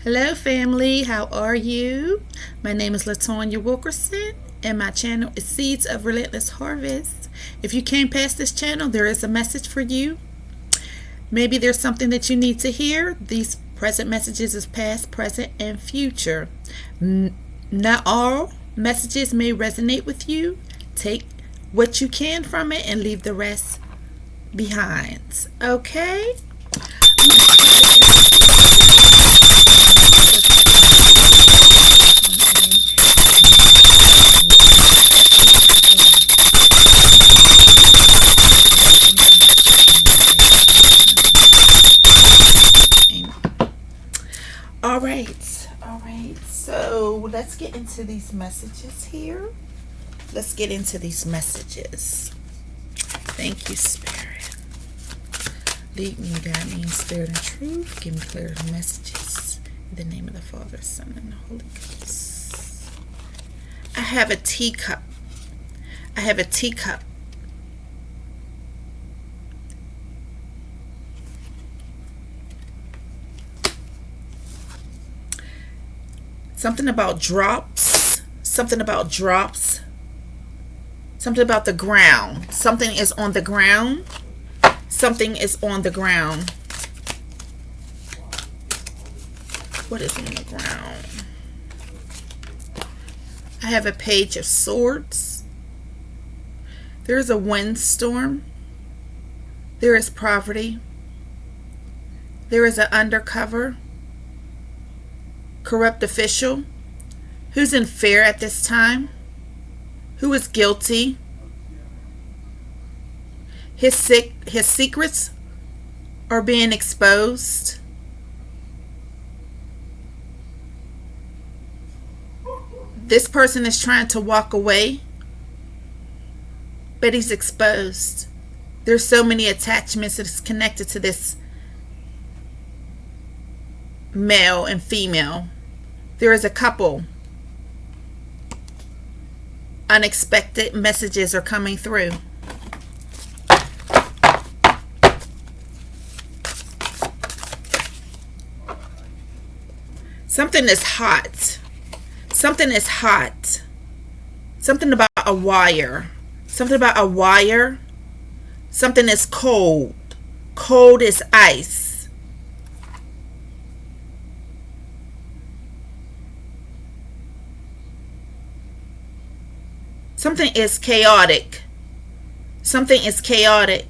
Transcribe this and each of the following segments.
Hello family, how are you? My name is Latonya Wilkerson and my channel is Seeds of Relentless Harvest. If you came past this channel, there is a message for you. Maybe there's something that you need to hear. These present messages is past, present, and future. Not all messages may resonate with you. Take what you can from it and leave the rest behind. Okay? All right. So let's get into these messages here. Let's get into these messages. Thank you, Spirit. Lead me, guide me in spirit and truth. Give me clear messages. In the name of the Father, Son, and the Holy Ghost. I have a teacup. Something about drops. Something about the ground. Something is on the ground. What is on the ground? I have a page of swords. There is a windstorm. There is poverty. There is an undercover corrupt official who's in fear at this time, who is guilty. His secrets are being exposed. This person is trying to walk away, but he's exposed. There's so many attachments that's connected to this male and female. There is a couple. Unexpected messages are coming through. Something is hot. Something about a wire. Something is cold. Cold is ice. Something is chaotic. Something is cloudy.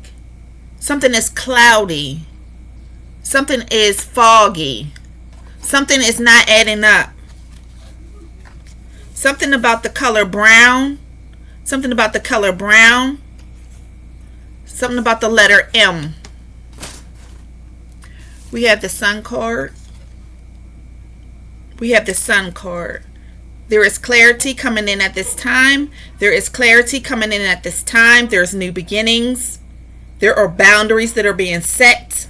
Something is foggy. Something is not adding up. Something about the color brown. Something about the letter M. We have the Sun card. There is clarity coming in at this time. There's new beginnings. There are boundaries that are being set.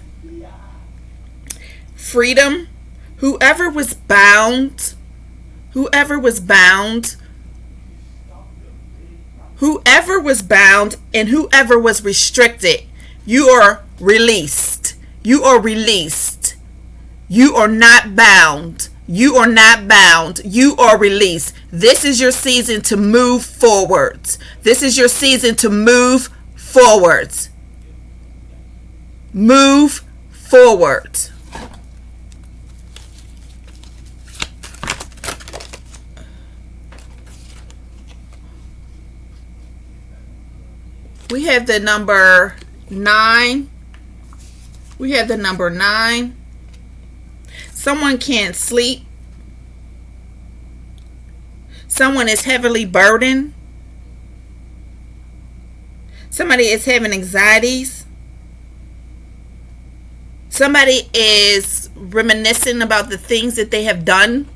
Freedom. Whoever was bound, and whoever was restricted, you are released. You are not bound. You are released. This is your season to move forward. Move forward. We have the number 9. Someone can't sleep. Someone is heavily burdened. Somebody is having anxieties. Somebody is reminiscing about the things that they have done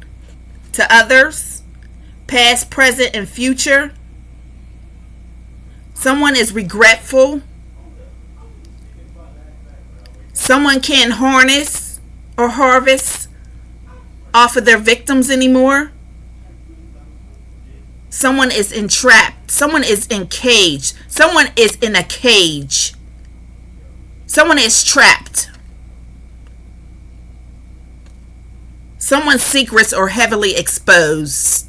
to others, past, present, and future. Someone is regretful. Someone can't harness or harvest off of their victims anymore. Someone is entrapped. Someone is encaged. Someone is in a cage. Someone is trapped. Someone's secrets are heavily exposed.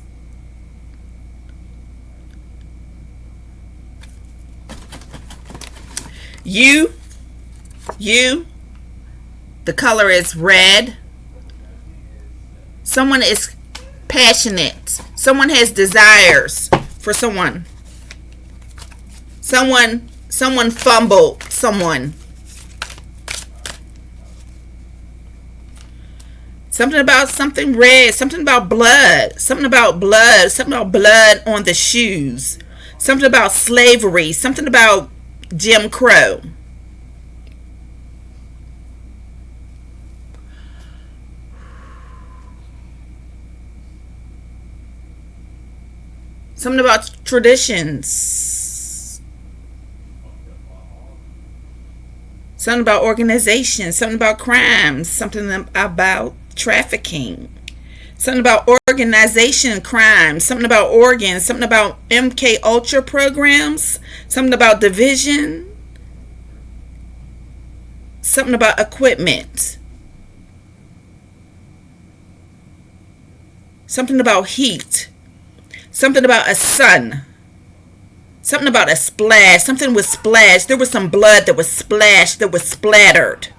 You, the color is red. Someone is passionate. Someone has desires for someone. Someone fumbled someone. Something about something red, something about blood, something about blood on the shoes, something about slavery, something about Jim Crow. Something about traditions. Something about organization, something about crimes, something about trafficking, something about organization crimes, something about organs, something about MK Ultra programs, something about division, something about equipment, something about heat, something about a sun, something about a splash, something was splashed. There was some blood that was splashed, that was splattered.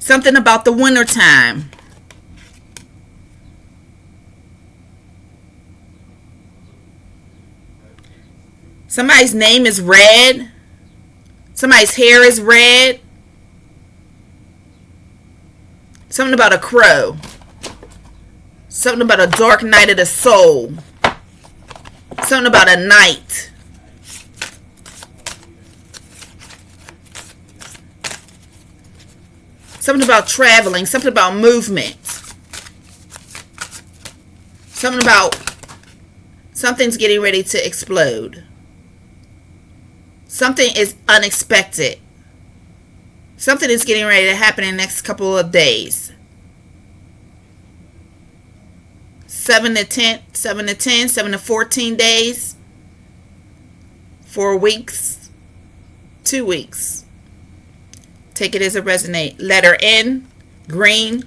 Something about the wintertime. Somebody's name is red. Somebody's hair is red. Something about a crow. Something about a dark night of the soul. Something about a night. Something about traveling. Something about movement. Something about something's getting ready to explode. Something is unexpected. Something is getting ready to happen in the next couple of days. 7 to 14 days. 4 weeks. 2 weeks. Take it as a resonate. Letter N, green.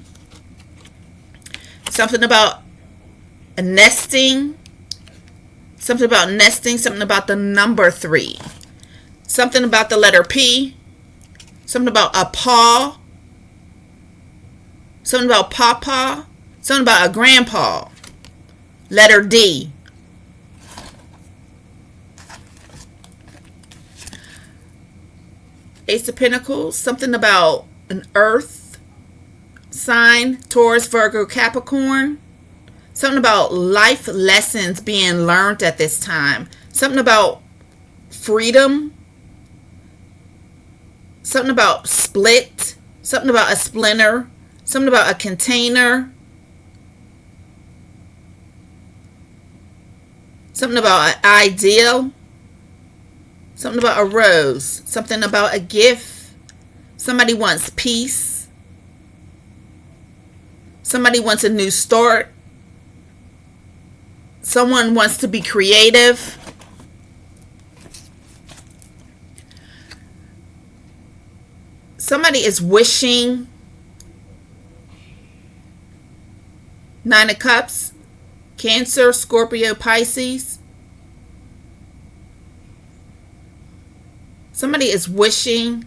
Something about a nesting. Something about nesting. Something about the number 3. Something about the letter P. Something about a paw. Something about papa. Something about a grandpa. Letter D. Ace of Pentacles. Something about an earth sign. Taurus, Virgo, Capricorn. Something about life lessons being learned at this time. Something about freedom. Something about split. Something about a splinter. Something about a container. Something about an ideal. Something about a rose. Something about a gift. Somebody wants peace. Somebody wants a new start. Someone wants to be creative. Somebody is wishing. 9 of Cups. Cancer, Scorpio, Pisces. Somebody is wishing.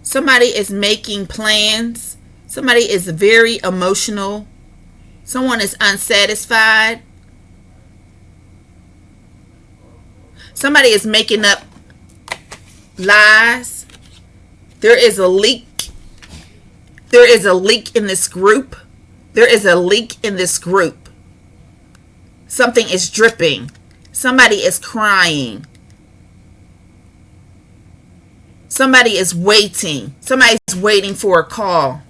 Somebody is making plans. Somebody is very emotional. Someone is unsatisfied. Somebody is making up lies. There is a leak. There is a leak in this group. There is a leak in this group. Something is dripping. Somebody is crying. Somebody is waiting. Somebody's waiting for a call.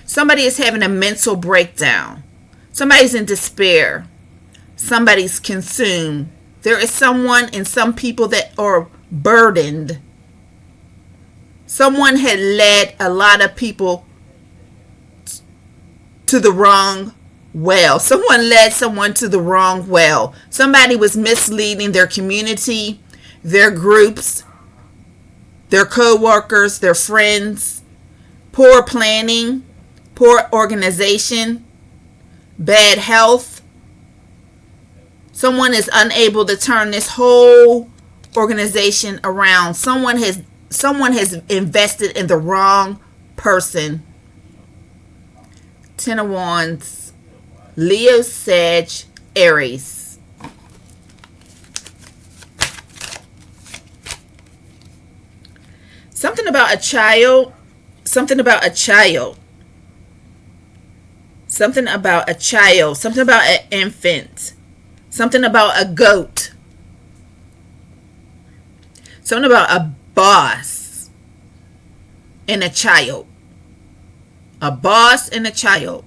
Somebody is having a mental breakdown. Somebody's in despair. Somebody's consumed. There is someone and some people that are burdened. Someone had led a lot of people to the wrong well. Someone led someone to the wrong well. Somebody was misleading their community, their groups. their co-workers, their friends, poor planning, poor organization, bad health. Someone is unable to turn this whole organization around. Someone has invested in the wrong person. Ten of Wands, Leo, Sag, Aries. Something about a child. Something about a child. Something about a child. Something about an infant. Something about a goat. Something about a boss and a child. A boss and a child.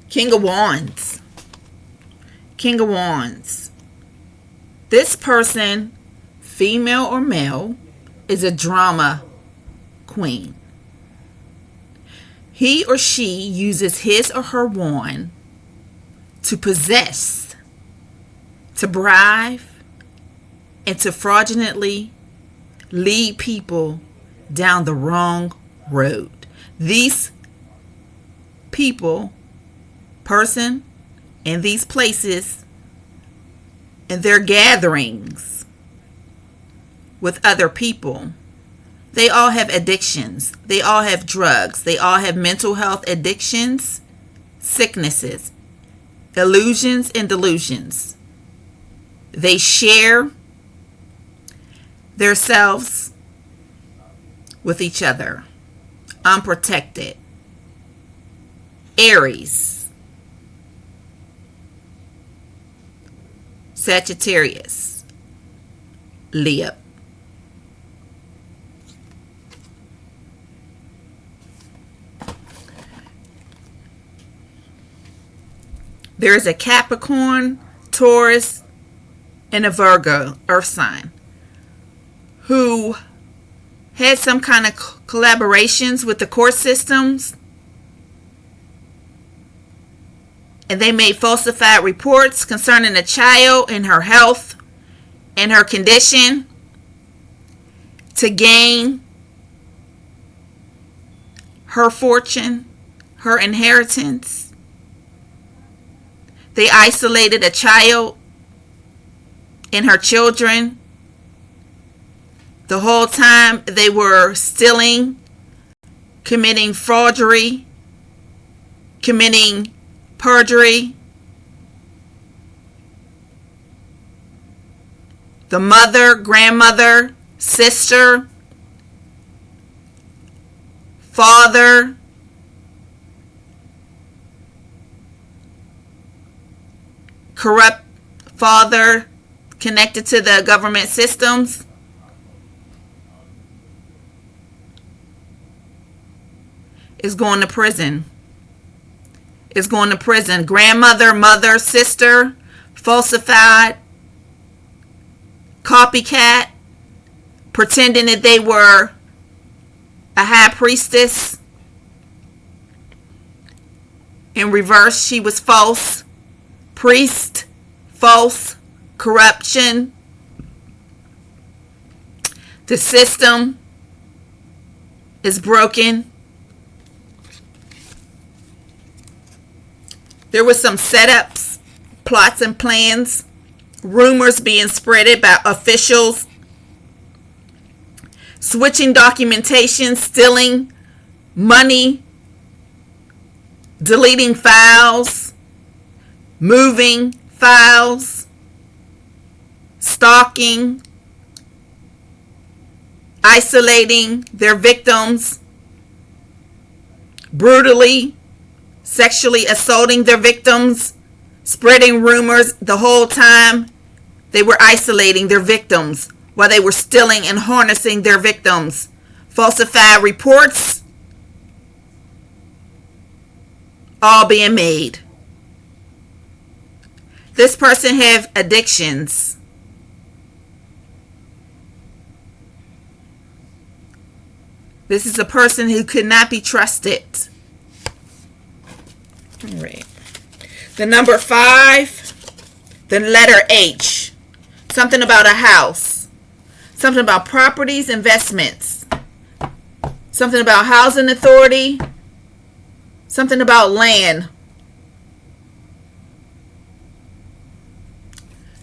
King of Wands. King of Wands. This person, female or male, is a drama queen. He or she uses his or her wand to possess, to bribe, and to fraudulently lead people down the wrong road. These people, person, in these places, in their gatherings with other people, they all have addictions. They all have drugs. They all have mental health addictions, sicknesses, illusions, and delusions. They share themselves with each other, unprotected. Aries, Sagittarius, Leo. There is a Capricorn, Taurus, and a Virgo, earth sign, who had some kind of collaborations with the court systems, and they made falsified reports concerning a child and her health and her condition to gain her fortune, her inheritance. They isolated a child and her children. The whole time they were stealing, committing forgery, committing perjury. The mother, grandmother, sister, father, corrupt father connected to the government systems, is going to prison. Is going to prison. Grandmother, mother, sister, falsified, copycat, pretending that they were a high priestess. In reverse, she was false. Priest, false, corruption. The system is broken. There were some setups, plots and plans, rumors being spreaded by officials, switching documentation, stealing money, deleting files, moving files, stalking, isolating their victims, brutally, sexually assaulting their victims, spreading rumors. The whole time they were isolating their victims while they were stealing and harnessing their victims. Falsified reports, all being made. This person have addictions. This is a person who could not be trusted. All right. The number 5, the letter H. Something about a house. Something about properties, investments. Something about housing authority. Something about land.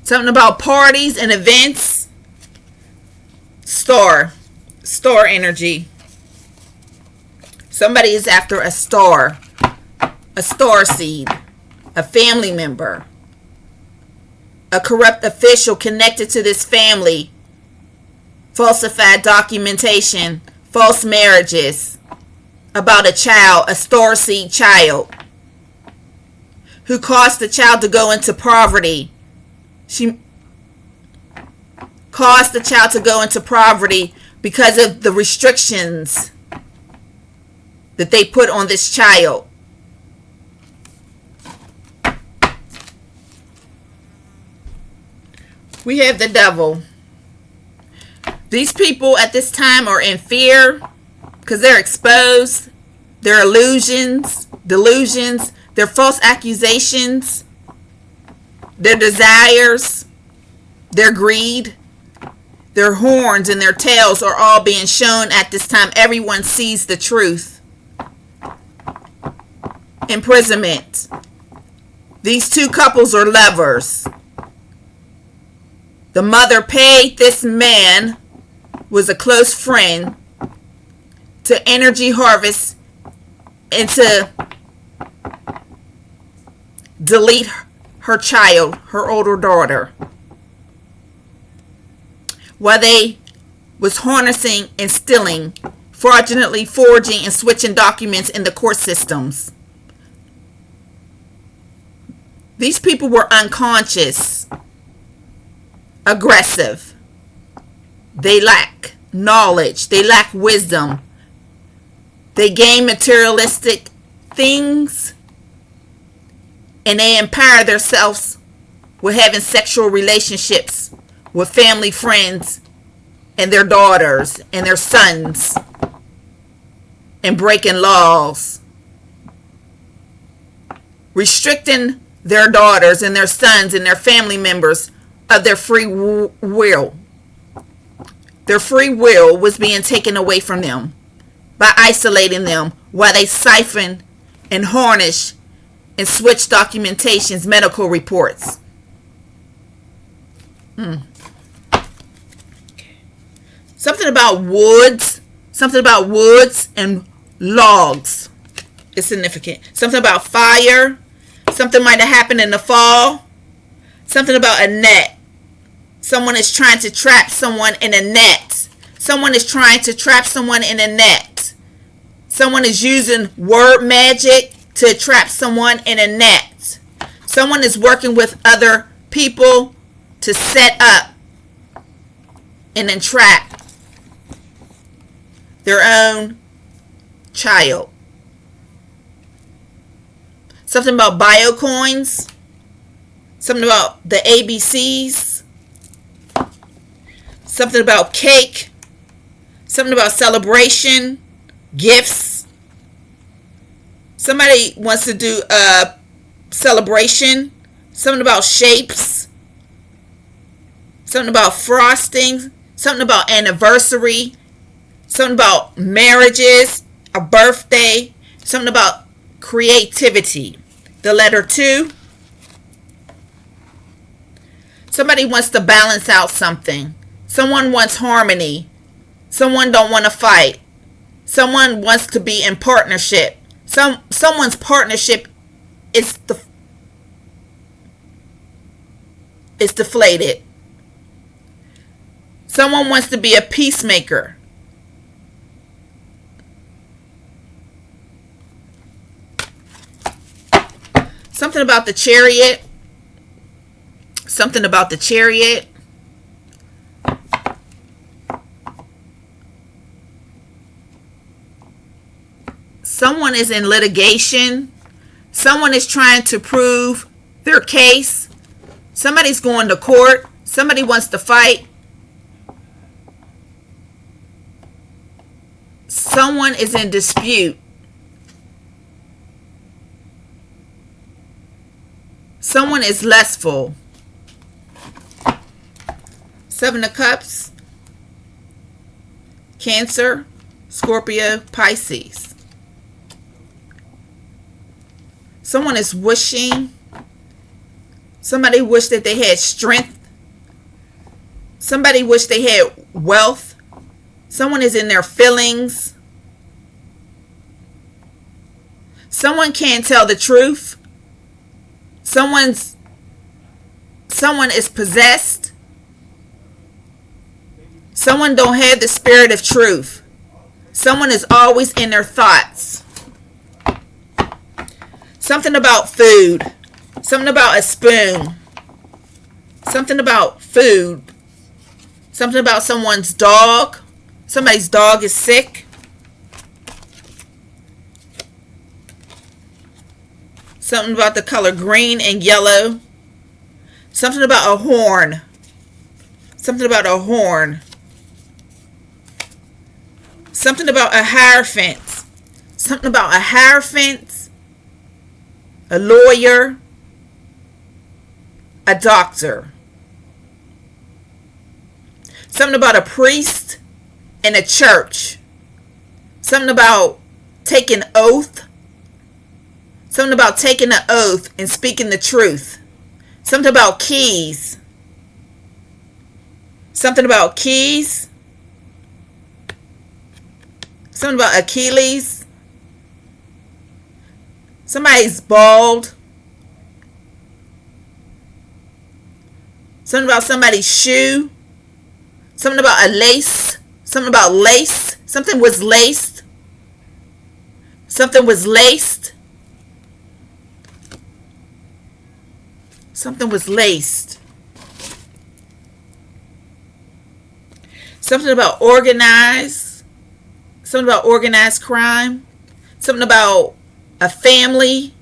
Something about parties and events. Star energy. Somebody is after a star seed, a family member, a corrupt official connected to this family, falsified documentation, false marriages, about a child, a starseed child, who caused the child to go into poverty. She caused the child to go into poverty because of the restrictions that they put on this child. We have the devil. These people at this time are in fear because they're exposed. Their illusions, delusions, their false accusations, their desires, their greed, their horns and their tails are all being shown at this time. Everyone sees the truth. Imprisonment. These two couples are lovers. The mother paid this man, was a close friend, to energy harvest and to delete her child, her older daughter, while they was harnessing and stealing, fraudulently forging and switching documents in the court systems. These people were unconscious, aggressive. They lack knowledge. They lack wisdom. They gain materialistic things, and they empower themselves with having sexual relationships with family friends and their daughters and their sons, and breaking laws, restricting their daughters and their sons and their family members of their free will. Their free will was being taken away from them by isolating them while they siphon and harness and switch documentations, medical reports. Something about woods. Something about woods and logs is significant. Something about fire. Something might have happened in the fall. Something about a net. Someone is trying to trap someone in a net. Someone is trying to trap someone in a net. Someone is using word magic to trap someone in a net. Someone is working with other people to set up and entrap their own child. Something about biocoins. Something about the ABCs. Something about cake. Something about celebration. Gifts. Somebody wants to do a celebration. Something about shapes. Something about frosting. Something about anniversary. Something about marriages. A birthday. Something about creativity. The letter 2. Somebody wants to balance out something. Someone wants harmony. Someone don't want to fight. Someone wants to be in partnership. Someone's partnership is deflated. Someone wants to be a peacemaker. Something about the chariot. Something about the chariot. Someone is in litigation. Someone is trying to prove their case. Somebody's going to court. Somebody wants to fight. Someone is in dispute. Someone is lustful. Seven of Cups, Cancer, Scorpio, Pisces. Someone is wishing. Somebody wished that they had strength. Somebody wished they had wealth. Someone is in their feelings. Someone can't tell the truth. Someone is possessed. Someone don't have the spirit of truth. Someone is always in their thoughts. Something about food. Something about a spoon. Something about food. Something about someone's dog. Somebody's dog is sick. Something about the color green and yellow. Something about a horn. Something about a horn. Something about a hierophant. Something about a hierophant. A lawyer. A doctor. Something about a priest and a church. Something about taking oath. Something about taking an oath and speaking the truth. Something about keys. Something about keys. Something about Achilles. Somebody's bald. Something about somebody's shoe. Something about a lace. Something about lace. Something was laced. Something was laced. Something was laced. Something about organized. Something about organized crime. Something about a family.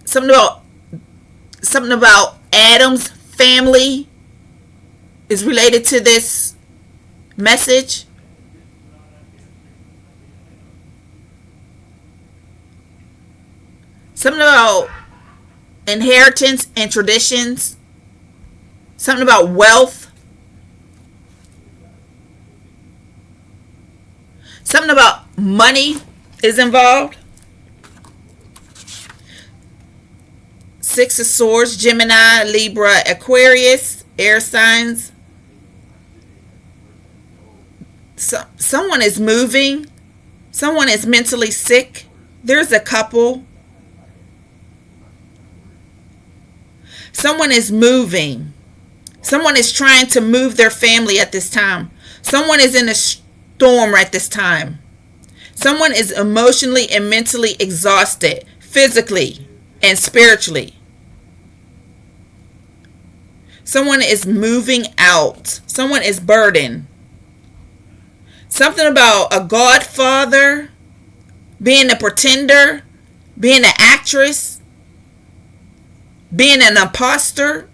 Something about Adam's family is related to this message. Something about inheritance and traditions. Something about wealth. Something about money is involved. Six of Swords, Gemini, Libra, Aquarius, air signs. Someone is moving. Someone is mentally sick. There's a couple. Someone is moving. Someone is trying to move their family at this time. Someone is in a storm at this time. Someone is emotionally and mentally exhausted, physically and spiritually. Someone is moving out. Someone is burdened. Something about a godfather, being a pretender, being an actress, being an imposter.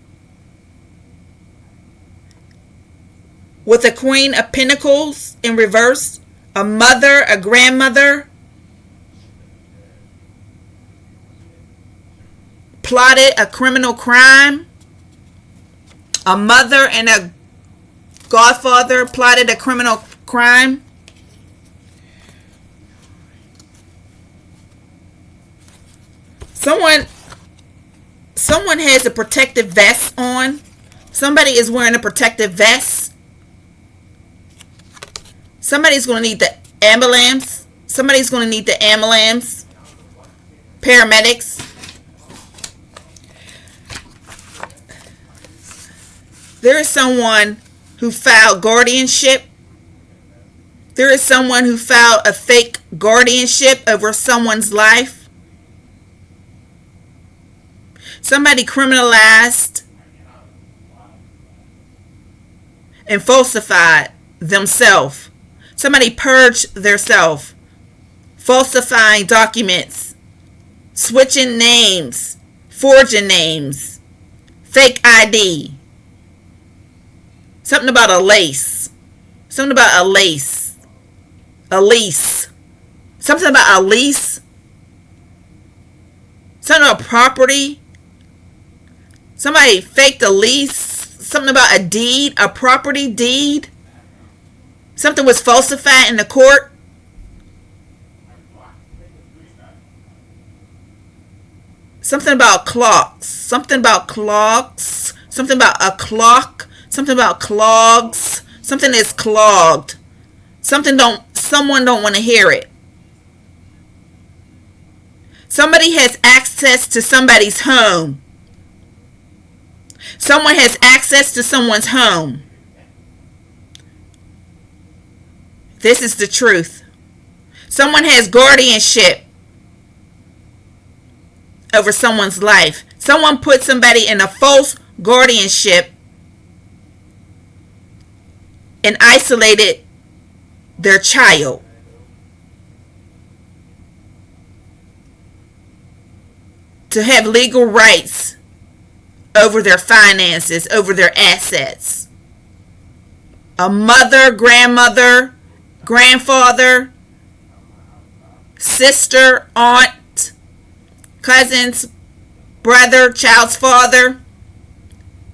With a Queen of Pentacles in reverse, a mother, a grandmother, plotted a criminal crime. A mother and a godfather plotted a criminal crime. Someone has a protective vest on. Somebody is wearing a protective vest. Somebody's going to need the ambulance. Somebody's going to need the ambulance. Paramedics. There is someone who filed guardianship. There is someone who filed a fake guardianship over someone's life. Somebody criminalized and falsified themselves. Somebody purged themselves, falsifying documents, switching names, forging names, fake ID. Something about a lace. Something about a lace. A lease. Something about a lease. Something about property. Somebody faked a lease. Something about a deed, a property deed. Something was falsified in the court. Something about clocks. Something about clocks. Something about a clock. Something about clogs. Something is clogged. Someone don't want to hear it. Somebody has access to somebody's home. Someone has access to someone's home. This is the truth. Someone has guardianship over someone's life. Someone put somebody in a false guardianship and isolated their child. To have legal rights over their finances, over their assets. A mother, grandmother, grandfather, sister, aunt, cousins, brother, child's father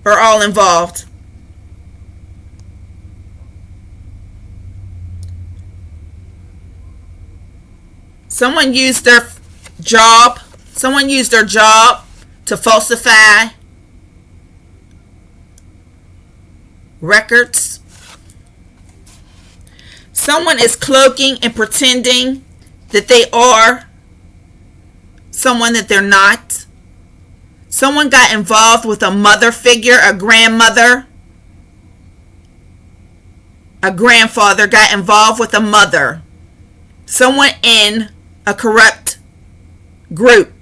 are all involved. Someone used their job to falsify records. Someone is cloaking and pretending that they are someone that they're not. Someone got involved with a mother figure, a grandmother. A grandfather got involved with a mother. Someone in a corrupt group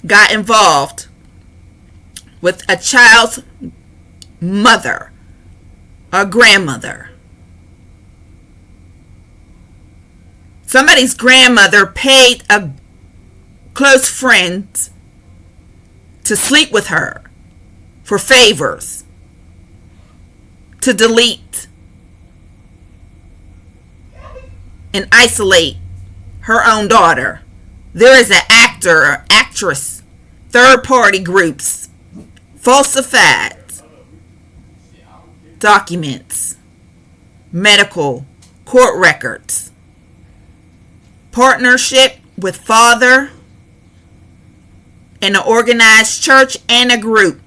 got involved with a child's mother or grandmother. Somebody's grandmother paid a close friend to sleep with her for favors, to delete and isolate her own daughter. There is an actor or actress, third-party groups, falsified documents, medical, court records, partnership with father and an organized church and a group,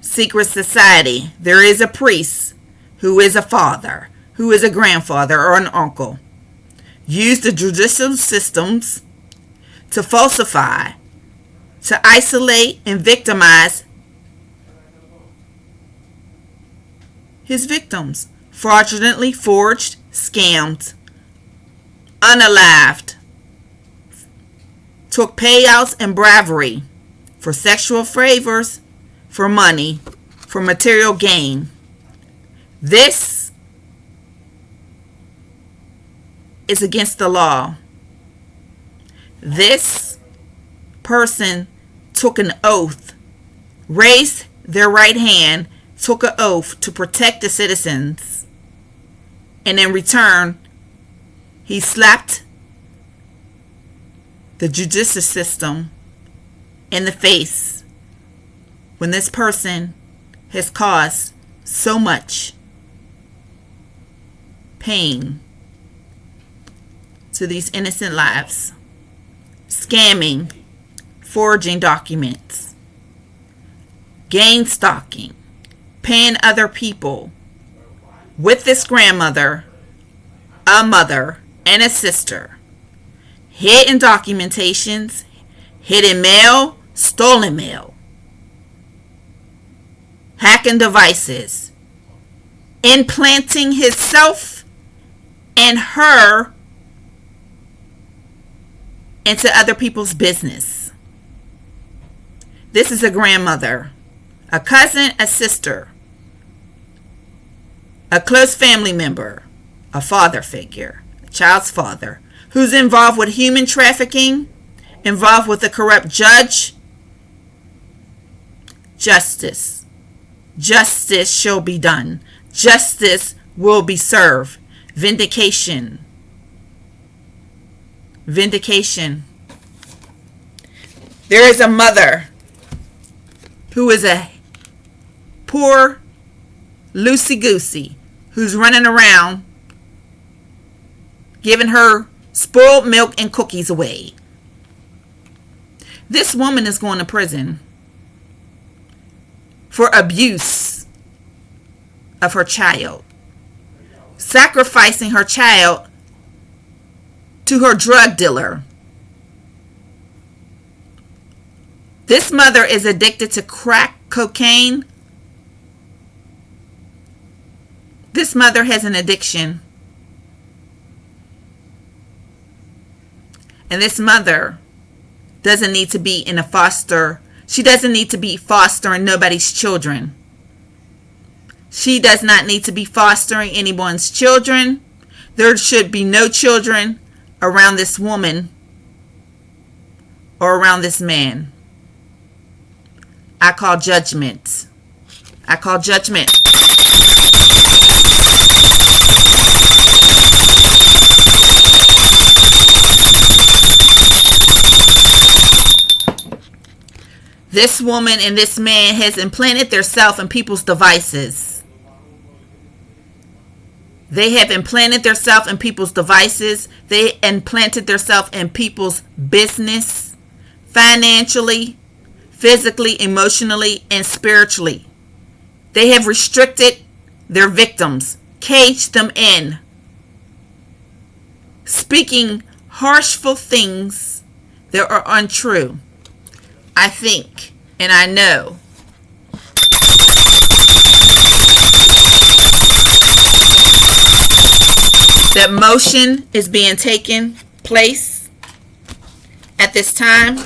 secret society. There is a priest who is a father, who is a grandfather or an uncle. Use the judicial systems to falsify, to isolate and victimize his victims. Fraudulently forged, scammed, unalived, took payouts and bribery for sexual favors, for money, for material gain. This is against the law. This person took an oath, raised their right hand, took an oath to protect the citizens, and in return, he slapped the judicial system in the face when this person has caused so much pain to these innocent lives. Scamming, forging documents, gain stalking, paying other people with this grandmother, a mother, and a sister, hidden documentations, hidden mail, stolen mail, hacking devices, implanting himself and her into other people's business. This is a grandmother, a cousin, a sister, a close family member, a father figure, a child's father, who's involved with human trafficking, involved with a corrupt judge. Justice. Justice shall be done. Justice will be served. Vindication. Vindication. There is a mother who is a poor loosey-goosey who's running around giving her spoiled milk and cookies away. This woman is going to prison for abuse of her child, sacrificing her child to her drug dealer. This mother is addicted to crack cocaine. This mother has an addiction. And this mother doesn't need to be in a foster. She doesn't need to be fostering nobody's children. She does not need to be fostering anyone's children. There should be no children around this woman or around this man. I call judgment. I call judgment. This woman and this man has implanted themselves in people's devices. They have implanted themselves in people's devices. They implanted themselves in people's business, financially, physically, emotionally, and spiritually. They have restricted their victims, caged them in, speaking harshful things that are untrue. I think, and I know, that motion is being taken place at this time.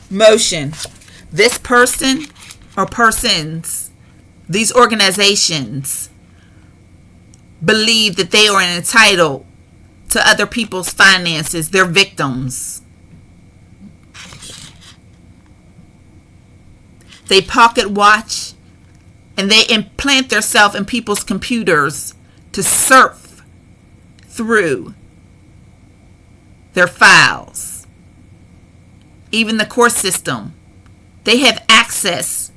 Motion. This person or persons, these organizations, believe that they are entitled to other people's finances. They're victims. They pocket watch and they implant themselves in people's computers to surf through their files. Even the court system, they have access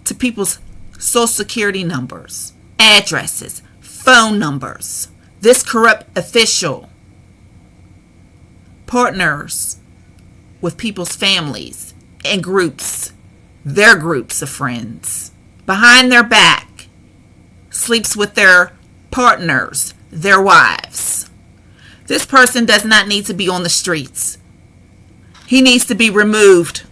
to people's social security numbers, addresses, phone numbers. This corrupt official partners with people's families and groups, their groups of friends, behind their back, sleeps with their partners, their wives. This person does not need to be on the streets. He needs to be removed.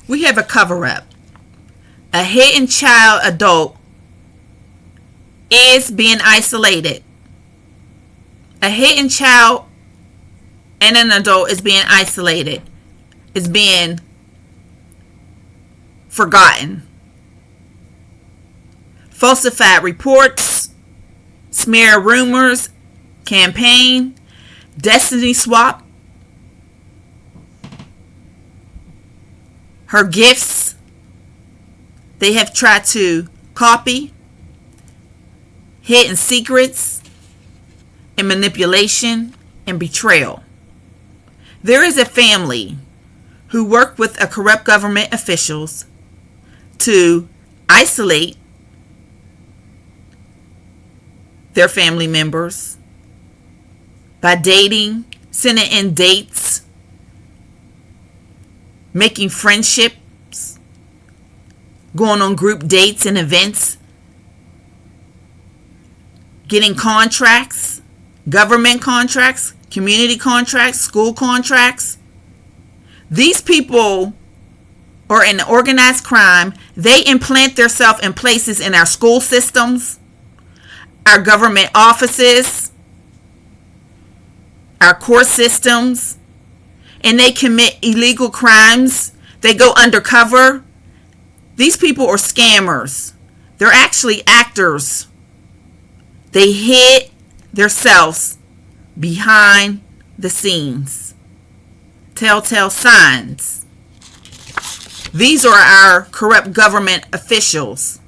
We have a cover-up. A hidden child adult is being isolated. A hidden child and an adult is being isolated, is being forgotten. Falsified reports, smear rumors, campaign, destiny swap, her gifts, they have tried to copy, hidden secrets, and manipulation and betrayal. There is a family who work with a corrupt government officials to isolate their family members by dating, sending in dates, making friendships, going on group dates and events, getting contracts, government contracts, community contracts, school contracts. These people are in organized crime. They implant themselves in places in our school systems, our government offices, our court systems, and they commit illegal crimes. They go undercover. These people are scammers. They're actually actors. They hid themselves behind the scenes. Telltale signs. These are our corrupt government officials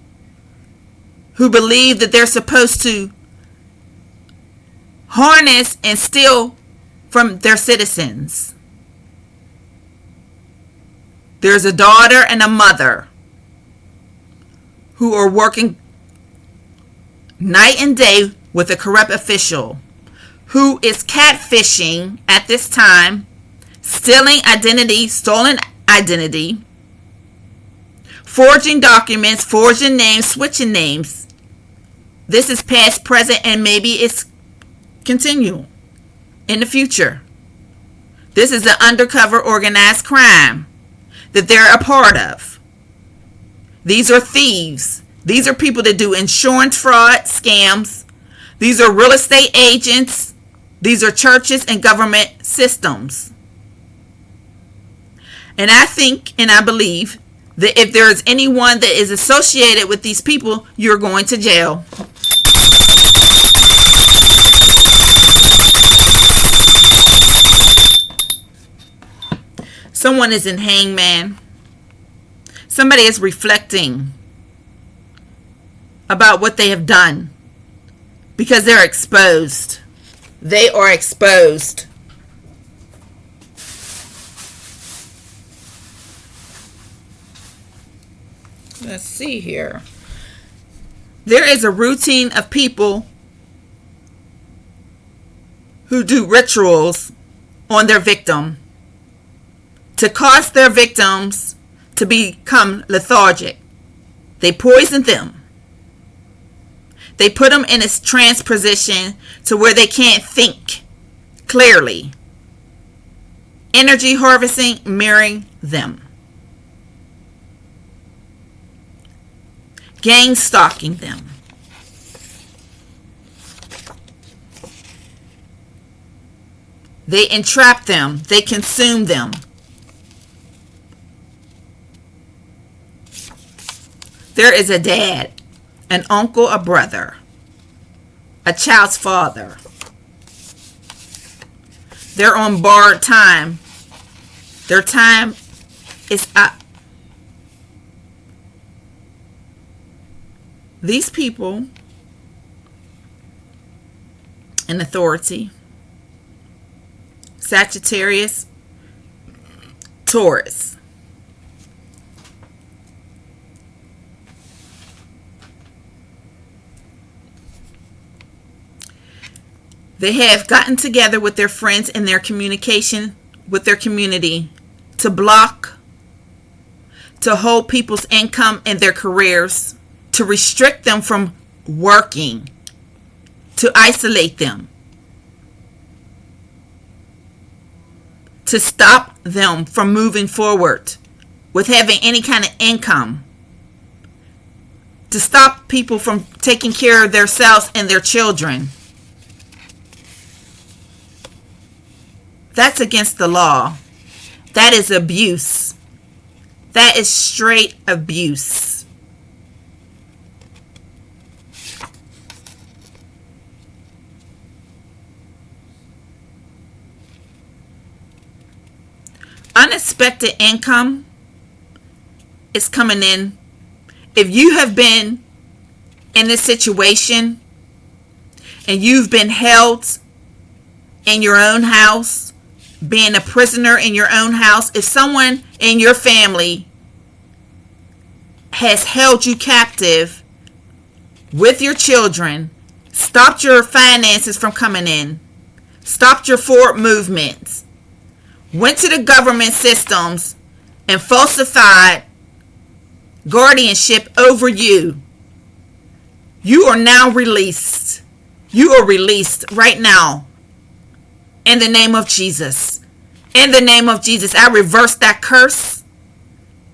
who believe that they're supposed to harness and steal from their citizens. There's a daughter and a mother who are working night and day with a corrupt official who is catfishing at this time, stealing identity, stolen identity, forging documents, forging names, switching names. This is past, present, and maybe it's continual in the future. This is an undercover organized crime that they're a part of. These are thieves. These are people that do insurance fraud, scams. These are real estate agents. These are churches and government systems. And I think and I believe that if there is anyone that is associated with these people, you're going to jail. Someone is in hangman. Somebody is reflecting about what they have done because they're exposed. They are exposed. Let's see here. There is a routine of people who do rituals on their victim to cause their victims to become lethargic. They poison them. They put them in a trance position to where they can't think clearly. Energy harvesting, mirroring them. Gang stalking them. They entrap them. They consume them. There is a dad, an uncle, a brother, a child's father. They're on borrowed time. Their time is up. These people in authority, Sagittarius, Taurus, they have gotten together with their friends and their communication with their community to block, to hold people's income and their careers, to restrict them from working, to isolate them, to stop them from moving forward with having any kind of income, to stop people from taking care of themselves and their children. That's against the law. That is abuse. That is straight abuse. Unexpected income is coming in. If you have been in this situation and you've been held in your own house, being a prisoner in your own house, if someone in your family has held you captive with your children, stopped your finances from coming in, stopped your forward movements, went to the government systems and falsified guardianship over you, you are now released. You are released right now. In the name of Jesus. In the name of Jesus, I reverse that curse.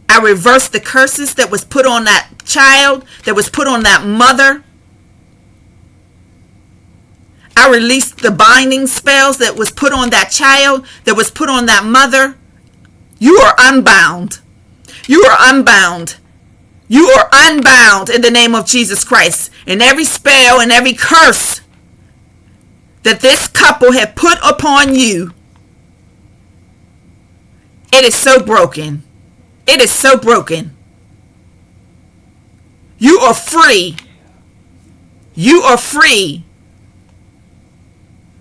I reverse the curses that was put on that child, that was put on that mother. I release the binding spells that was put on that child, that was put on that mother. You are unbound. You are unbound. You are unbound in the name of Jesus Christ. And every spell and every curse that this couple had put upon you, it is so broken. It is so broken. You are free. You are free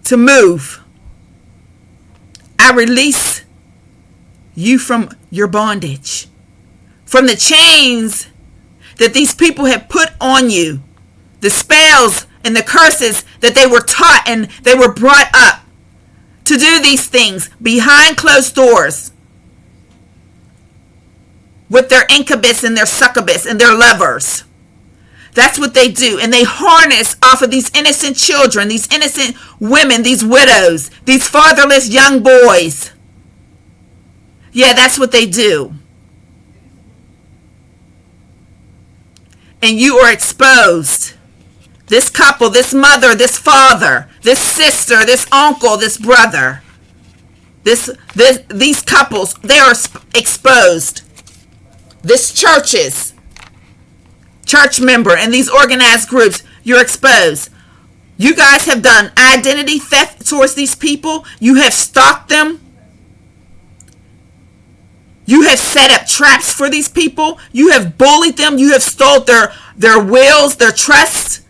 to move. I release you from your bondage, from the chains that these people have put on you, the spells and the curses that they were taught and they were brought up to do these things behind closed doors with their incubus and their succubus and their lovers. That's what they do. And they harness off of these innocent children, these innocent women, these widows, these fatherless young boys. Yeah, that's what they do. And you are exposed. This couple, this mother, this father, this sister, this uncle, this brother, these couples, they are exposed. This church member and these organized groups, you're exposed. You guys have done identity theft towards these people. You have stalked them. You have set up traps for these people. You have bullied them. You have stole their wills, their trusts.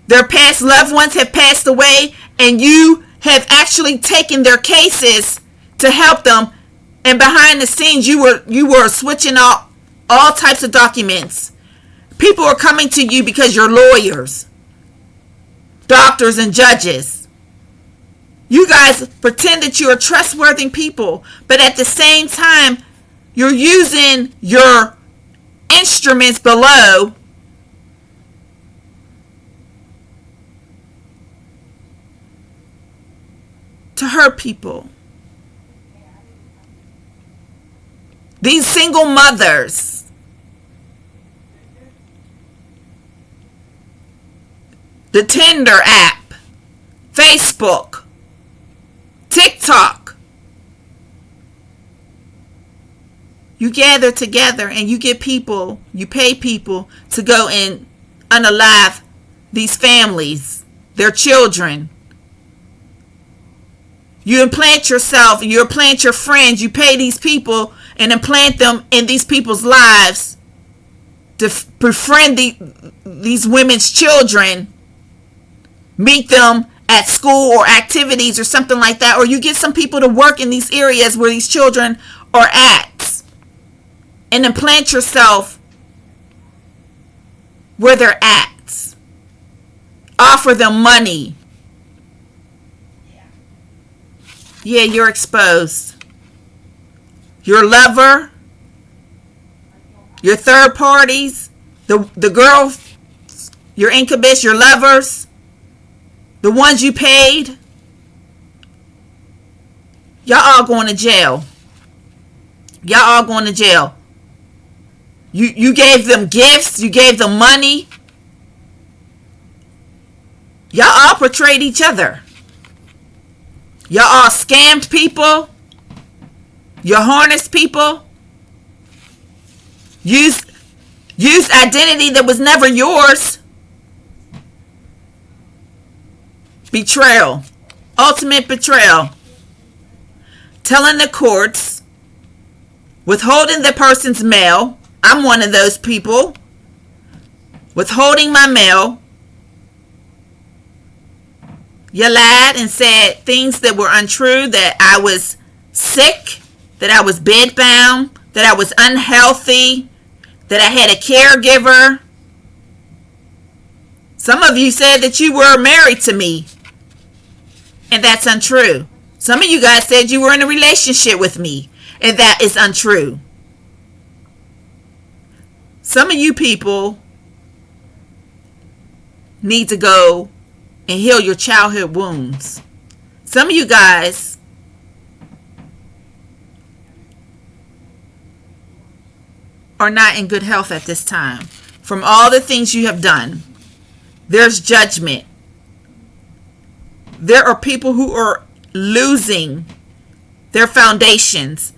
Their past loved ones have passed away, and you have actually taken their cases to help them. And behind the scenes, you were switching out all types of documents. People are coming to you because you're lawyers, doctors, and judges. You guys pretend that you are trustworthy people, but at the same time, you're using your instruments below to hurt people. These single mothers, the Tinder app, Facebook, TikTok. You gather together and you get people, you pay people to go and unalive these families, their children. You implant yourself, you implant your friends, you pay these people and implant them in these people's lives to befriend these women's children, meet them at school or activities or something like that, or you get some people to work in these areas where these children are at and implant yourself where they're at. Offer them money. Yeah, you're exposed. Your lover, your third parties, the girls, your incubus, your lovers, the ones you paid, y'all all going to jail. Y'all all going to jail. You gave them gifts, you gave them money. Y'all all portrayed each other. Y'all all scammed people. You harnessed people. Used identity that was never yours. Betrayal. Ultimate betrayal. Telling the courts. Withholding the person's mail. I'm one of those people. Withholding my mail. You lied and said things that were untrue, that I was sick, that I was bedbound, that I was unhealthy, that I had a caregiver. Some of you said that you were married to me, and that's untrue. Some of you guys said you were in a relationship with me, and that is untrue. Some of you people need to go and heal your childhood wounds. Some of you guys are not in good health at this time. From all the things you have done, there's judgment. There are people who are losing their foundations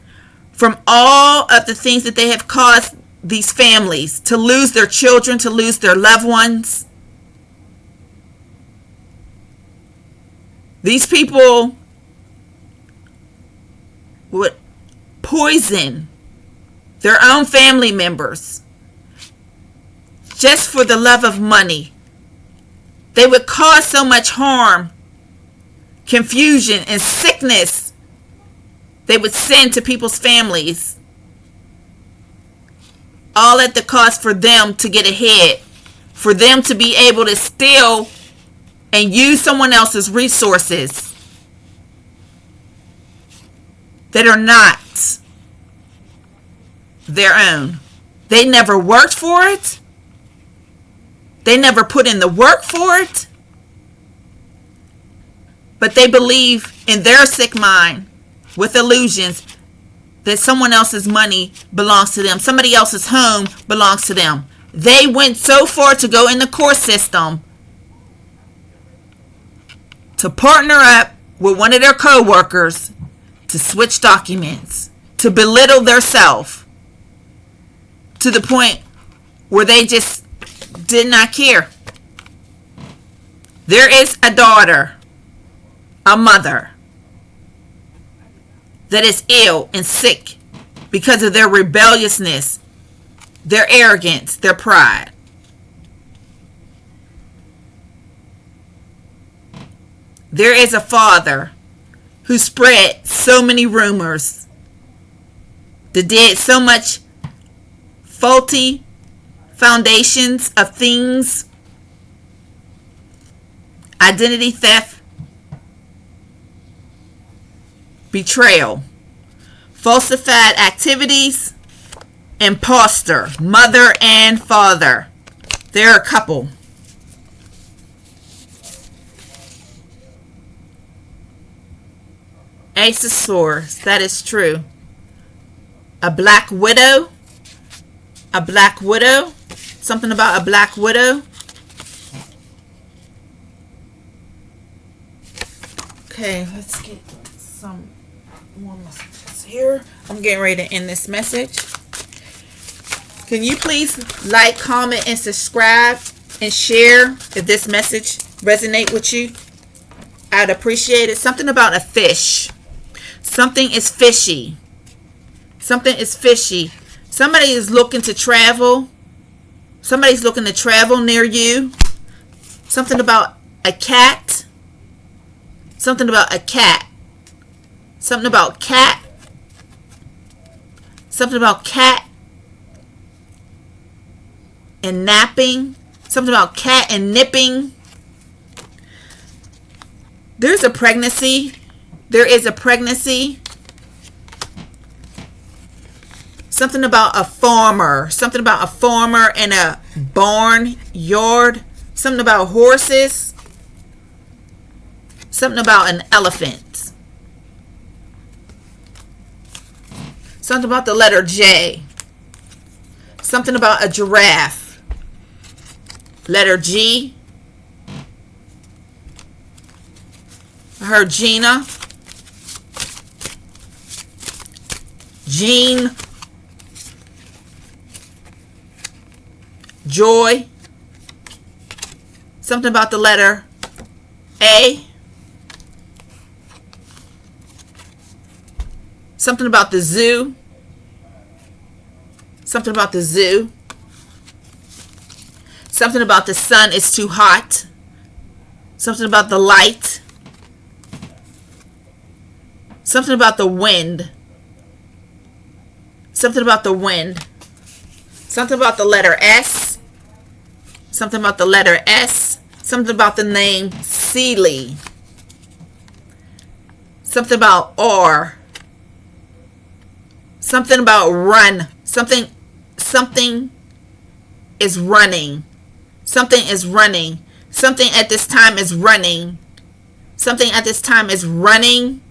from all of the things that they have caused these families to lose their children, to lose their loved ones. These people would poison their own family members, just for the love of money. They would cause so much harm, confusion, and sickness they would send to people's families, all at the cost for them to get ahead, for them to be able to steal and use someone else's resources that are not their own. They never worked for it. They never put in the work for it. But they believe in their sick mind with illusions that someone else's money belongs to them. Somebody else's home belongs to them. They went so far to go in the court system to partner up with one of their co-workers to switch documents, to belittle their self to the point where they just did not care. There is a daughter, a mother, that is ill and sick because of their rebelliousness, their arrogance, their pride. There is a father who spread so many rumors, that did so much faulty foundations of things, identity theft, betrayal, falsified activities, imposter, mother and father. They're a couple. Ace of Swords, that is true. A black widow. A black widow. Something about a black widow. Okay, let's get some more messages here. I'm getting ready to end this message. Can you please like, comment, and subscribe and share if this message resonates with you? I'd appreciate it. Something about a fish. Something is fishy. Something is fishy. Somebody is looking to travel. Somebody's looking to travel near you. Something about a cat. Something about a cat. Something about cat. Something about cat and napping. Something about cat and nipping. There's a pregnancy. There is a pregnancy. Something about a farmer. Something about a farmer in a barn yard. Something about horses. Something about an elephant. Something about the letter J. Something about a giraffe. Letter G. I heard Gina. Jean. Joy. Something about the letter A. Something about the zoo. Something about the zoo. Something about the sun is too hot. Something about the light. Something about the wind. Something about the wind. Something about the letter S. Something about the letter S. Something about the name Sealy. Something about R. Something about run. Something is running. Something is running. Something at this time is running. Something at this time is running.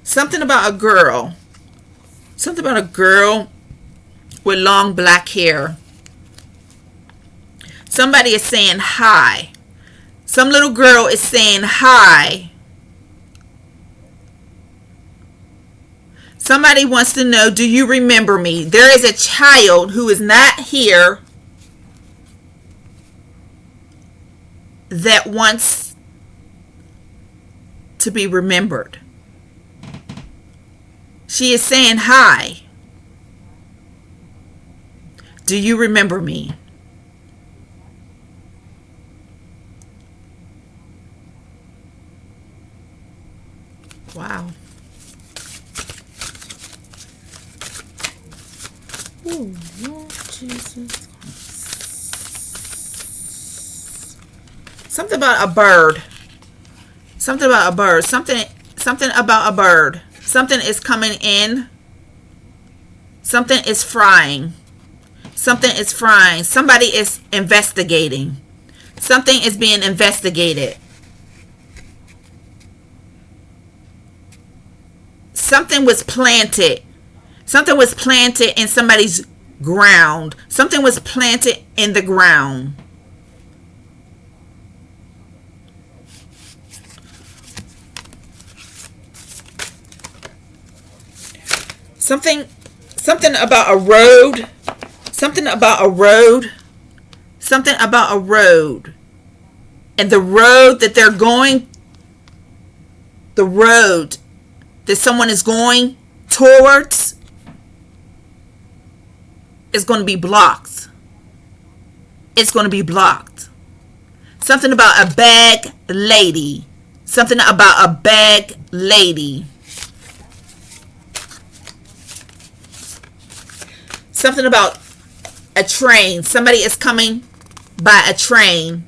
Something about a girl. Something about a girl with long black hair. Somebody is saying hi. Some little girl is saying hi. Somebody wants to know, do you remember me? There is a child who is not here that wants to be remembered. She is saying hi. Do you remember me? Wow. Ooh, Lord Jesus. Something about a bird. Something about a bird. Something about a bird. Something is coming in. Something is frying. Something is frying. Somebody is investigating. Something is being investigated. Something was planted. Something was planted in somebody's ground. Something was planted in the ground. Something about a road. Something about a road. Something about a road. And the road that they're going, the road that someone is going towards is going to be blocked. It's going to be blocked. Something about a bag lady. Something about a bag lady. Something about a train. Somebody is coming by a train.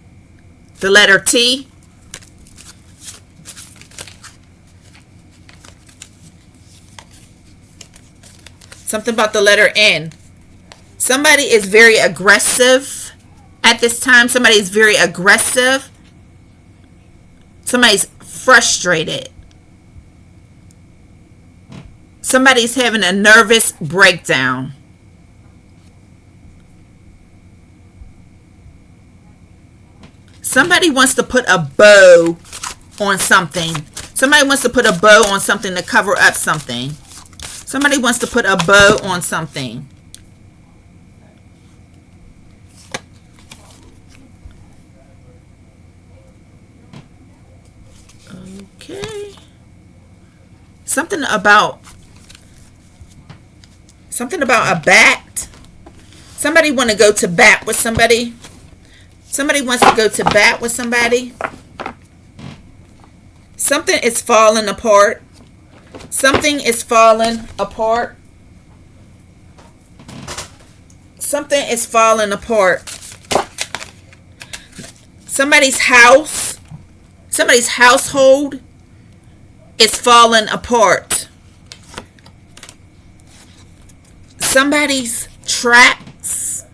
The letter T. Something about the letter N. Somebody is very aggressive at this time. Somebody is very aggressive. Somebody's frustrated. Somebody's having a nervous breakdown. Somebody wants to put a bow on something. Somebody wants to put a bow on something to cover up something. Somebody wants to put a bow on something. Okay. Something about a bat. Somebody want to go to bat with somebody. Somebody wants to go to bat with somebody. Something is falling apart. Something is falling apart. Something is falling apart. Somebody's house, somebody's household is falling apart. Somebody's tracks.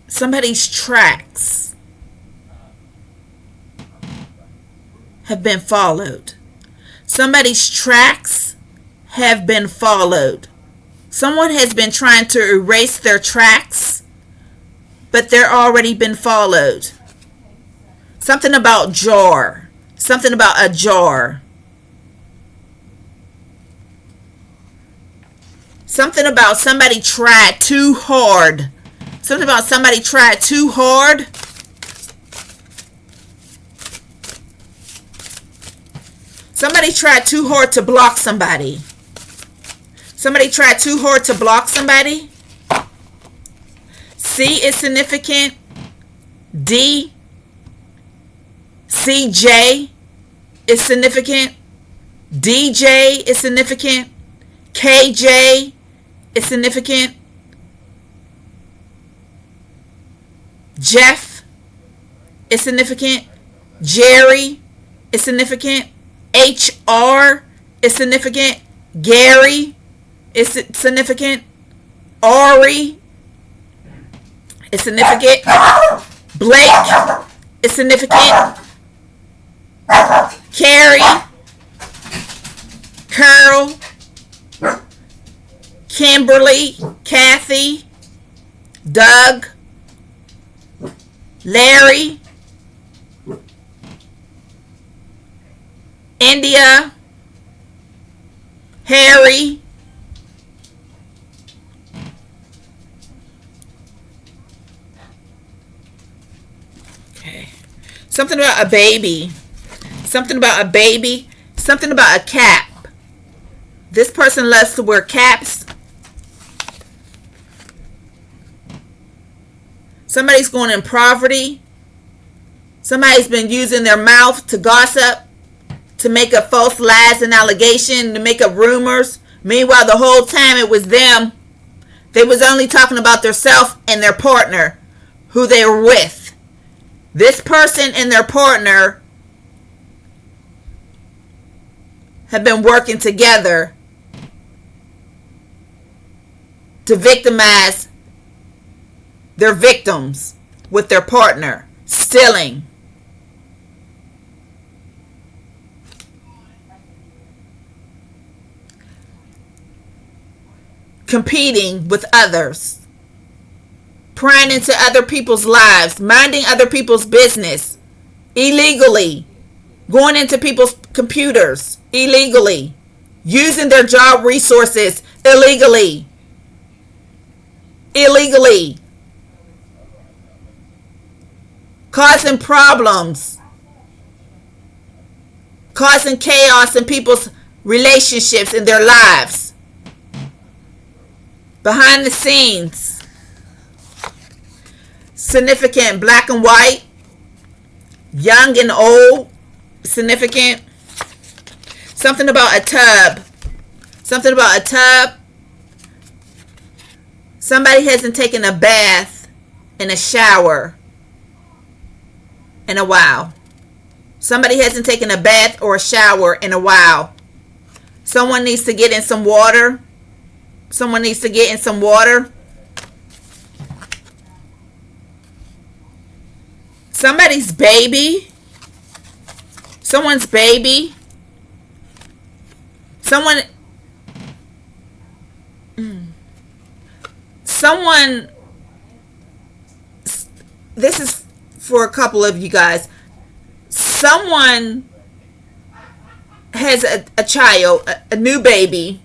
Somebody's tracks have been followed. Somebody's tracks have been followed. Someone has been trying to erase their tracks, but they're already been followed. Something about jar. Something about a jar. Something about somebody tried too hard. Something about somebody tried too hard. Somebody tried too hard to block somebody. Somebody tried too hard to block somebody. C is significant. D. CJ is significant. DJ is significant. KJ is significant. Jeff is significant. Jerry is significant. HR is significant. Gary is significant. Ari is significant. Blake is significant. Carrie, Carol, Kimberly, Kathy, Doug, Larry, India, Harry, okay. Something about a baby. Something about a baby. Something about a cap. This person loves to wear caps. Somebody's going in poverty. Somebody's been using their mouth to gossip, to make up false lies and allegations, to make up rumors. Meanwhile, the whole time it was them. They was only talking about themselves and their partner, who they were with. This person and their partner have been working together to victimize their victims with their partner, stealing. Competing with others, prying into other people's lives, minding other people's business illegally, going into people's computers illegally, using their job resources illegally, causing problems, causing chaos in people's relationships in their lives. Behind the scenes, significant black and white, young and old, significant. Something about a tub. Something about a tub. Somebody hasn't taken a bath and a shower in a while. Somebody hasn't taken a bath or a shower in a while. Someone needs to get in some water. Someone needs to get in some water. Somebody's baby. Someone's baby. Someone. This is for a couple of you guys. Someone has a child, a new baby.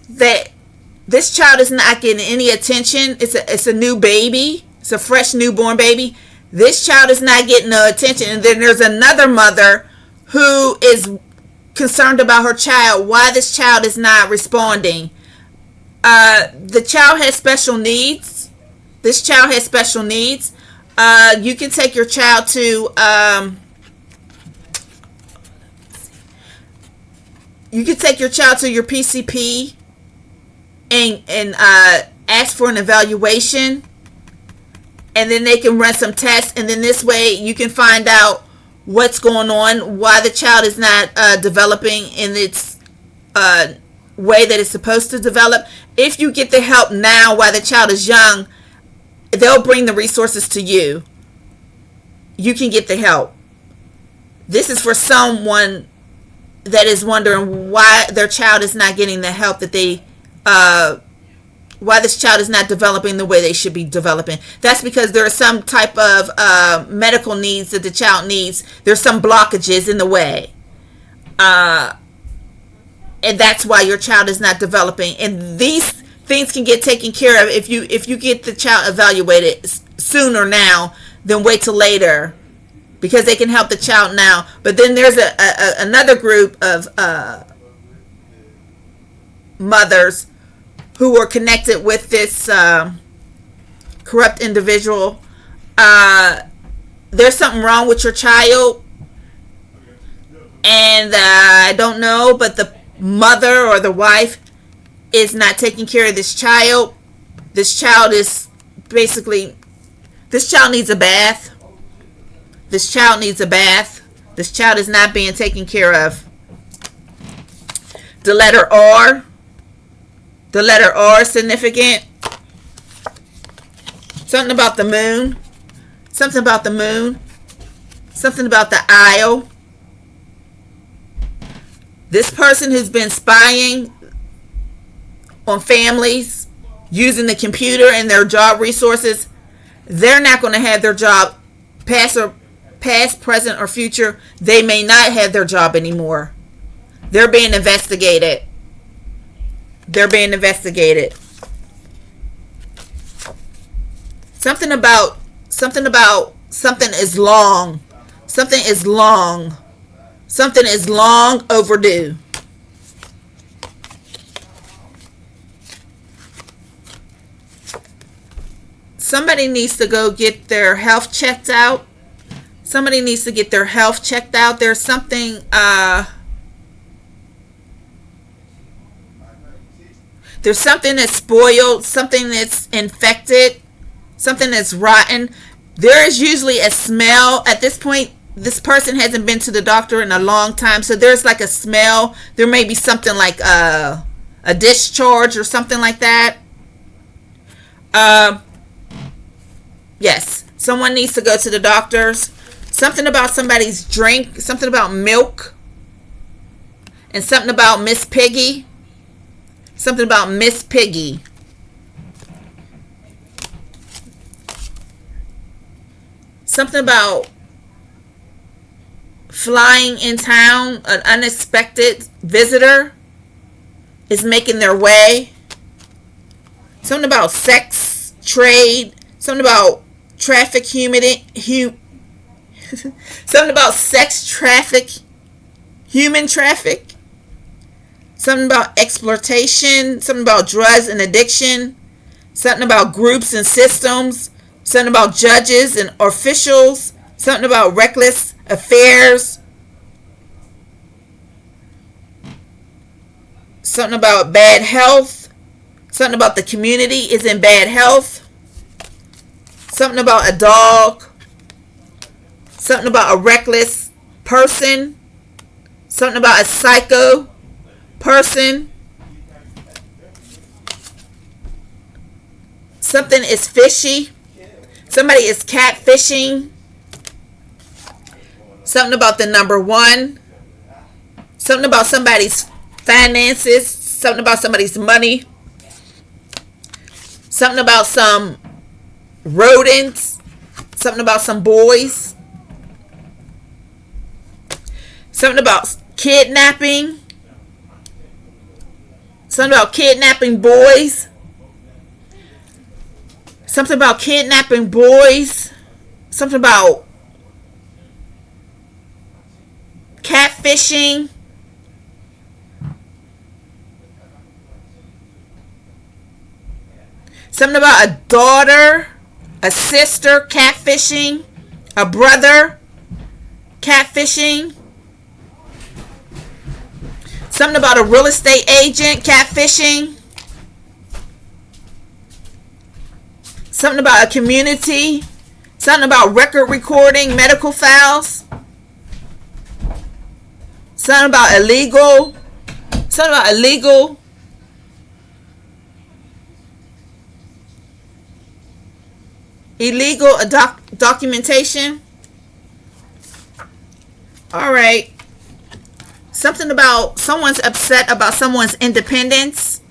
That this child is not getting any attention. It's a new baby. It's a fresh newborn baby. This child is not getting no attention. And then there's another mother who is concerned about her child. Why this child is not responding. The child has special needs. This child has special needs. You can take your child to your PCP and ask for an evaluation, and then they can run some tests, and then this way you can find out what's going on, why the child is not developing in its way that it's supposed to develop. If you get the help now while the child is young, they'll bring the resources to you. You can get the help. This is for someone that is wondering why their child is not getting the help that they why this child is not developing the way they should be developing. That's because there are some type of medical needs that the child needs. There's some blockages in the way. And that's why your child is not developing. And these things can get taken care of if you get the child evaluated sooner now than wait till later, because they can help the child now. But then there's another group of mothers who were connected with this corrupt individual. There's something wrong with your child, and I don't know, but the mother or the wife is not taking care of this child. This child is basically, this child needs a bath. This child needs a bath. This child is not being taken care of. The letter R. The letter R is significant. Something about the moon. Something about the moon. Something about the aisle. This person who's been spying on families using the computer and their job resources, they're not going to have their job past, present, or future. They may not have their job anymore. They're being investigated. They're being investigated. Something about something is long. Something is long. Something is long overdue. Somebody needs to go get their health checked out. Somebody needs to get their health checked out. There's something that's spoiled, something that's infected, something that's rotten. There is usually a smell. At this point, this person hasn't been to the doctor in a long time, so there's like a smell. There may be something like a discharge or something like that. Yes, someone needs to go to the doctors. Something about somebody's drink, something about milk, and something about Miss Piggy. Something about Miss Piggy. Something about flying in town. An unexpected visitor is making their way. Something about sex trade. Something about traffic something about sex traffic, human traffic. Something about exploitation. Something about drugs and addiction. Something about groups and systems. Something about judges and officials. Something about reckless affairs. Something about bad health. Something about the community is in bad health. Something about a dog. Something about a reckless person. Something about a psycho person. Something is fishy. Somebody is catfishing. Something about the number one. Something about somebody's finances. Something about somebody's money. Something about some rodents. Something about some boys. Something about kidnapping. Something about kidnapping boys. Something about kidnapping boys. Something about catfishing. Something about a daughter, a sister catfishing, a brother catfishing. Something about a real estate agent catfishing. Something about a community. Something about record recording, medical files. Something about illegal. Something about illegal. Illegal documentation. All right. Something about someone's upset about someone's independence.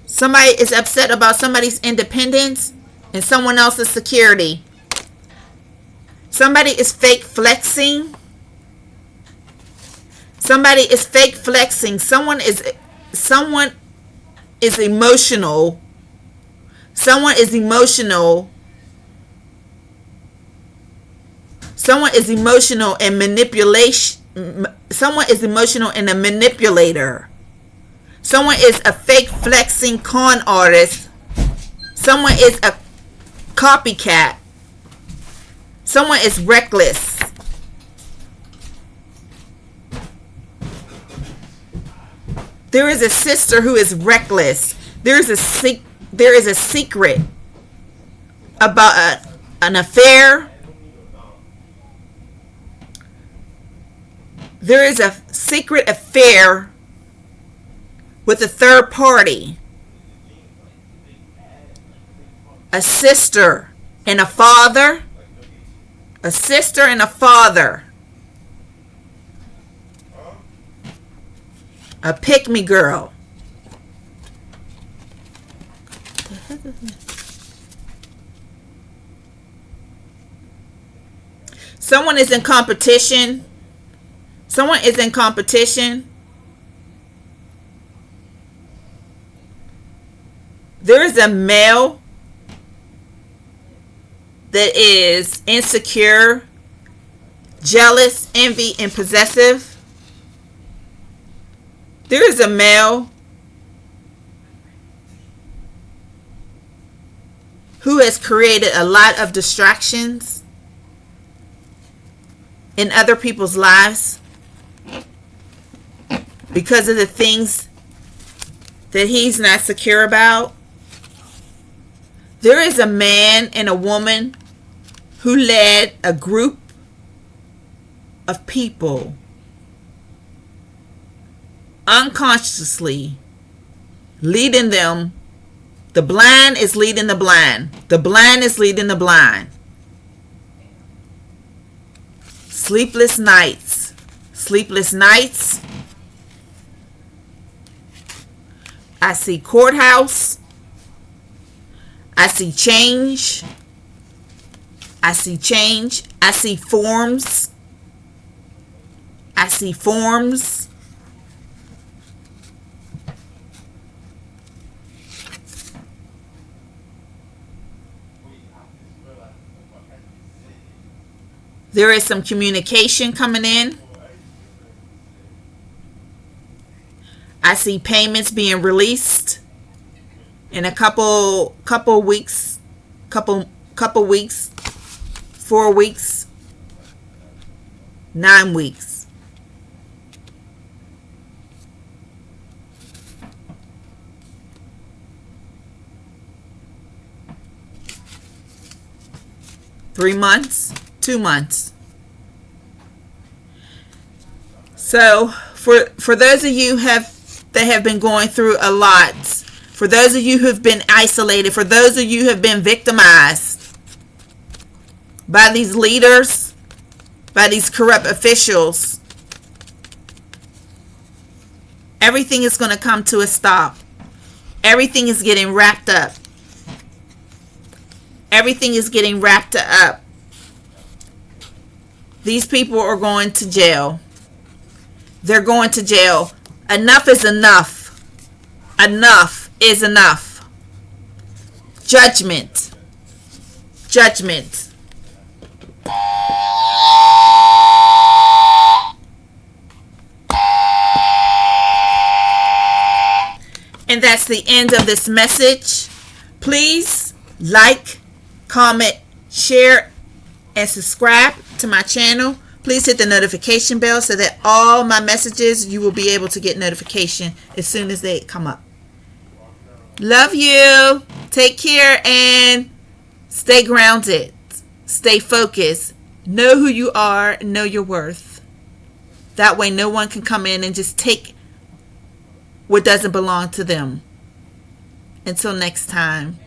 Somebody is upset about somebody's independence and someone else's security. Somebody is fake flexing. Somebody is fake flexing. Someone is emotional. Someone is emotional. Someone is emotional and manipulation. Someone is emotional and a manipulator. Someone is a fake flexing con artist. Someone is a copycat. Someone is reckless. There is a sister who is reckless. There is a secret about an affair. There is a secret affair with a third party. A sister and a father. A sister and a father. A pick-me girl. Someone is in competition. Someone is in competition. There is a male that is insecure, jealous, envy, and possessive. There is a male who has created a lot of distractions in other people's lives because of the things that he's not secure about. There is a man and a woman who led a group of people unconsciously, leading them. The blind is leading the blind. The blind is leading the blind. Sleepless nights. Sleepless nights. I see courthouse. I see change. I see change. I see forms. I see forms. There is some communication coming in. I see payments being released in a couple weeks, couple weeks, 4 weeks, 9 weeks. Three months, 2 months. So for those of you that have been going through a lot, for those of you who have been isolated, for those of you who have been victimized by these leaders, by these corrupt officials, everything is going to come to a stop. Everything is getting wrapped up. Everything is getting wrapped up. These people are going to jail. They're going to jail. Enough is enough. Enough is enough. Judgment. Judgment. And that's the end of this message. Please like, comment, share, and subscribe to my channel. Please hit the notification bell so that all my messages, you will be able to get notification as soon as they come up. Love you. Take care and stay grounded. Stay focused. Know who you are. Know your worth. That way no one can come in and just take what doesn't belong to them. Until next time.